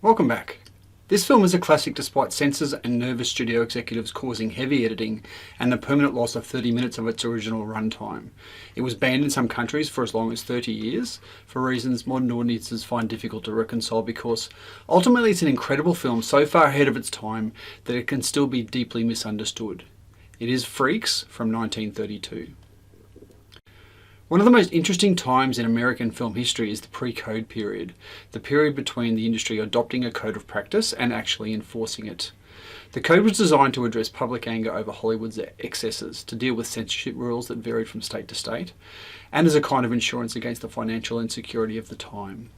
Welcome back. This film is a classic despite censors and nervous studio executives causing heavy editing and the permanent loss of 30 minutes of its original runtime. It was banned in some countries for as long as 30 years, for reasons modern audiences find difficult to reconcile, because ultimately it's an incredible film so far ahead of its time that it can still be deeply misunderstood. It is Freaks from 1932. One of the most interesting times in American film history is the pre-code period, the period between the industry adopting a code of practice and actually enforcing it. The code was designed to address public anger over Hollywood's excesses, to deal with censorship rules that varied from state to state, and as a kind of insurance against the financial insecurity of the time.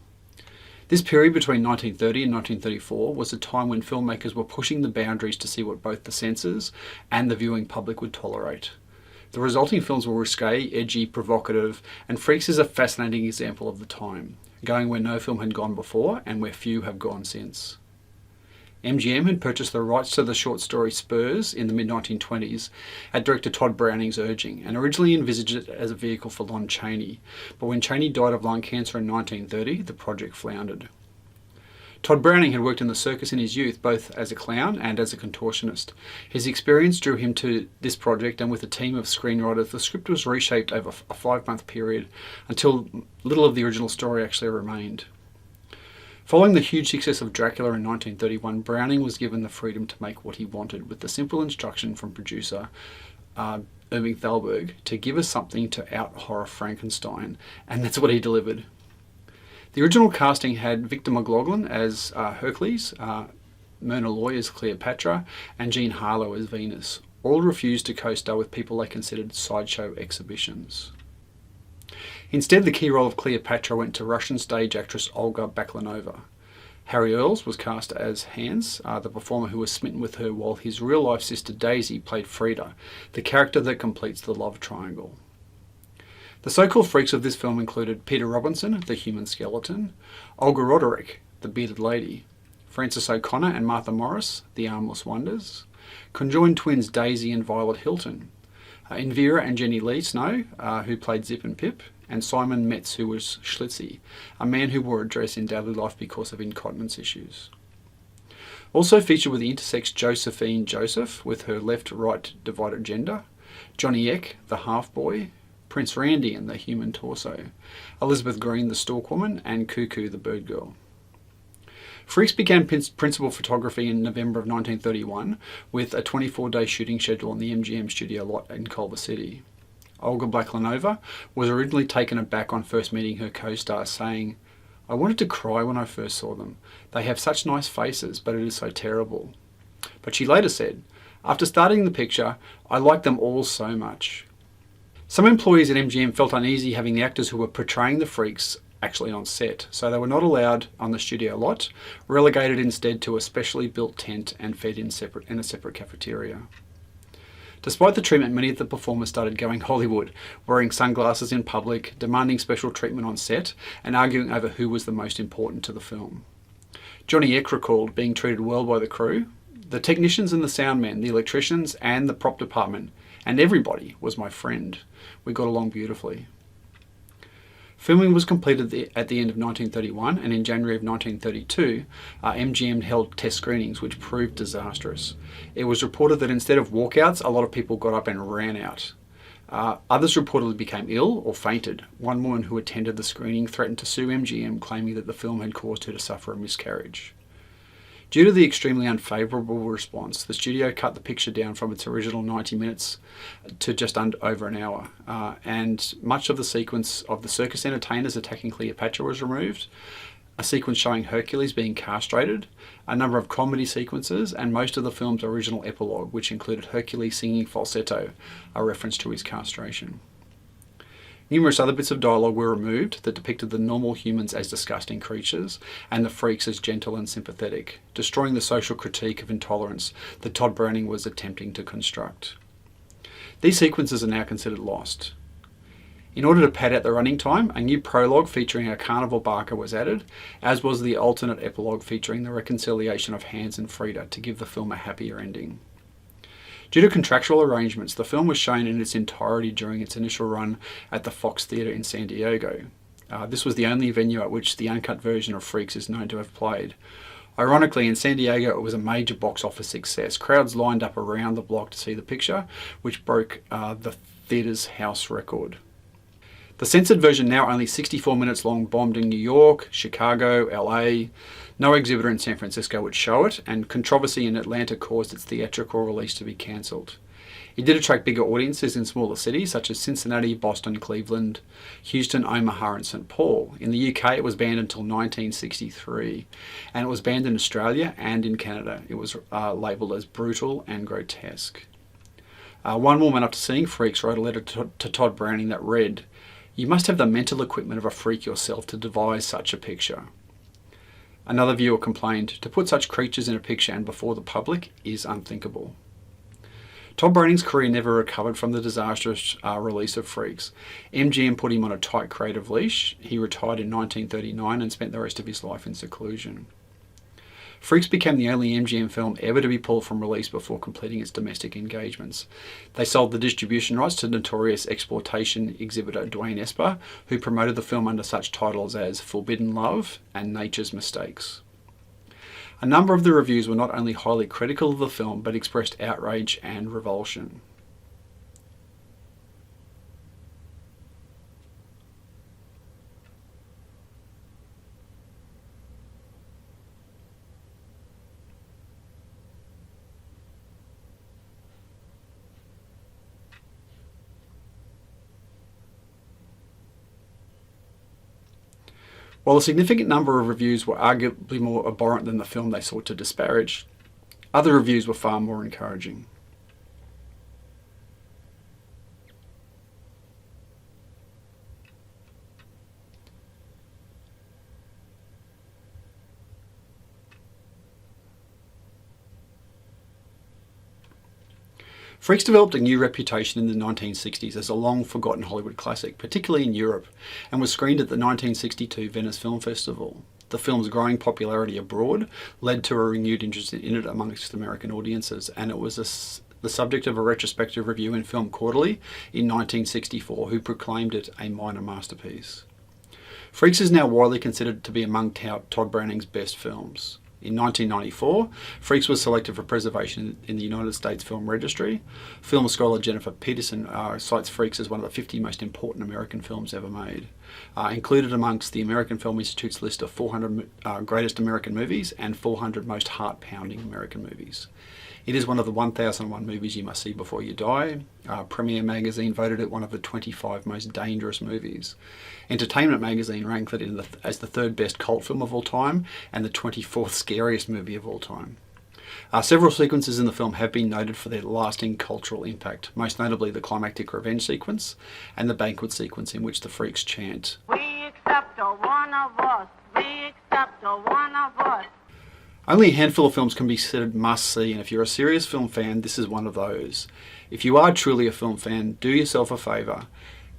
This period between 1930 and 1934 was a time when filmmakers were pushing the boundaries to see what both the censors and the viewing public would tolerate. The resulting films were risque, edgy, provocative, and Freaks is a fascinating example of the time, going where no film had gone before and where few have gone since. MGM had purchased the rights to the short story Spurs in the mid-1920s at director Todd Browning's urging, and originally envisaged it as a vehicle for Lon Chaney, but when Chaney died of lung cancer in 1930, the project floundered. Todd Browning had worked in the circus in his youth, both as a clown and as a contortionist. His experience drew him to this project, and with a team of screenwriters, the script was reshaped over a 5-month period until little of the original story actually remained. Following the huge success of Dracula in 1931, Browning was given the freedom to make what he wanted, with the simple instruction from producer Irving Thalberg to give us something to out-horror Frankenstein, and that's what he delivered. The original casting had Victor McLaglen as Hercules, Myrna Loy as Cleopatra, and Jean Harlow as Venus. All refused to co-star with people they considered sideshow exhibitions. Instead, the key role of Cleopatra went to Russian stage actress Olga Baklanova. Harry Earls was cast as Hans, the performer who was smitten with her, while his real-life sister Daisy played Frida, the character that completes the love triangle. The so-called freaks of this film included Peter Robinson, the human skeleton, Olga Roderick, the bearded lady, Frances O'Connor and Martha Morris, the armless wonders, conjoined twins Daisy and Violet Hilton, Invera and Jenny Lee Snow, who played Zip and Pip, and Simon Metz, who was Schlitzie, a man who wore a dress in daily life because of incontinence issues. Also featured were the intersex Josephine Joseph, with her left-right divided gender, Johnny Eck, the half-boy, Prince Randy and the human torso, Elizabeth Green the stalkwoman, and Cuckoo the bird girl. Freaks began principal photography in November of 1931 with a 24-day shooting schedule on the MGM studio lot in Culver City. Olga Baklanova was originally taken aback on first meeting her co-stars, saying, "I wanted to cry when I first saw them. They have such nice faces, but it is so terrible." But she later said, "After starting the picture, I liked them all so much." Some employees at MGM felt uneasy having the actors who were portraying the freaks actually on set, so they were not allowed on the studio lot, relegated instead to a specially built tent and fed in a separate cafeteria. Despite the treatment, many of the performers started going Hollywood, wearing sunglasses in public, demanding special treatment on set, and arguing over who was the most important to the film. Johnny Eck recalled being treated well by the crew. "The technicians and the sound men, the electricians and the prop department, and everybody was my friend. We got along beautifully." Filming was completed at the end of 1931, and in January of 1932, MGM held test screenings which proved disastrous. It was reported that instead of walkouts, a lot of people got up and ran out. Others reportedly became ill or fainted. One woman who attended the screening threatened to sue MGM, claiming that the film had caused her to suffer a miscarriage. Due to the extremely unfavourable response, the studio cut the picture down from its original 90 minutes to just over an hour, and much of the sequence of the circus entertainers attacking Cleopatra was removed, a sequence showing Hercules being castrated, a number of comedy sequences, and most of the film's original epilogue, which included Hercules singing falsetto, a reference to his castration. Numerous other bits of dialogue were removed that depicted the normal humans as disgusting creatures and the freaks as gentle and sympathetic, destroying the social critique of intolerance that Todd Browning was attempting to construct. These sequences are now considered lost. In order to pad out the running time, a new prologue featuring a carnival barker was added, as was the alternate epilogue featuring the reconciliation of Hans and Frida to give the film a happier ending. Due to contractual arrangements, the film was shown in its entirety during its initial run at the Fox Theatre in San Diego. This was the only venue at which the uncut version of Freaks is known to have played. Ironically, in San Diego, it was a major box office success. Crowds lined up around the block to see the picture, which broke the theatre's house record. The censored version, now only 64 minutes long, bombed in New York, Chicago, LA. No exhibitor in San Francisco would show it, and controversy in Atlanta caused its theatrical release to be cancelled. It did attract bigger audiences in smaller cities such as Cincinnati, Boston, Cleveland, Houston, Omaha and St Paul. In the UK it was banned until 1963, and it was banned in Australia and in Canada. It was labelled as brutal and grotesque. One woman, after seeing Freaks, wrote a letter to Todd Browning that read, "You must have the mental equipment of a freak yourself to devise such a picture." Another viewer complained, "To put such creatures in a picture and before the public is unthinkable." Todd Browning's career never recovered from the disastrous release of Freaks. MGM put him on a tight creative leash. He retired in 1939 and spent the rest of his life in seclusion. Freaks became the only MGM film ever to be pulled from release before completing its domestic engagements. They sold the distribution rights to notorious exploitation exhibitor Dwayne Esper, who promoted the film under such titles as Forbidden Love and Nature's Mistakes. A number of the reviews were not only highly critical of the film, but expressed outrage and revulsion. While a significant number of reviews were arguably more abhorrent than the film they sought to disparage, other reviews were far more encouraging. Freaks developed a new reputation in the 1960s as a long-forgotten Hollywood classic, particularly in Europe, and was screened at the 1962 Venice Film Festival. The film's growing popularity abroad led to a renewed interest in it amongst American audiences, and it was the subject of a retrospective review in Film Quarterly in 1964, who proclaimed it a minor masterpiece. Freaks is now widely considered to be among Todd Browning's best films. In 1994, Freaks was selected for preservation in the United States Film Registry. Film scholar Jennifer Peterson cites Freaks as one of the 50 most important American films ever made, included amongst the American Film Institute's list of 400 greatest American movies and 400 most heart-pounding American movies. It is one of the 1001 movies you must see before you die. Premiere Magazine voted it one of the 25 most dangerous movies. Entertainment Magazine ranked it as the third best cult film of all time and the 24th scariest movie of all time. Several sequences in the film have been noted for their lasting cultural impact, most notably the climactic revenge sequence and the banquet sequence in which the freaks chant, "We accept a one of us, we accept a one of us." Only a handful of films can be considered must-see, and if you're a serious film fan, this is one of those. If you are truly a film fan, do yourself a favour.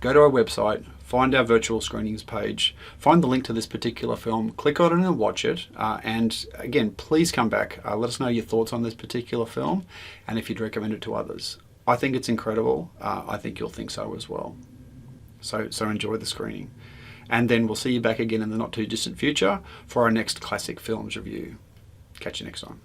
Go to our website, find our virtual screenings page, find the link to this particular film, click on it and watch it, and again, please come back. Let us know your thoughts on this particular film, and if you'd recommend it to others. I think it's incredible. I think you'll think so as well. So enjoy the screening. And then we'll see you back again in the not too distant future for our next classic films review. Catch you next time.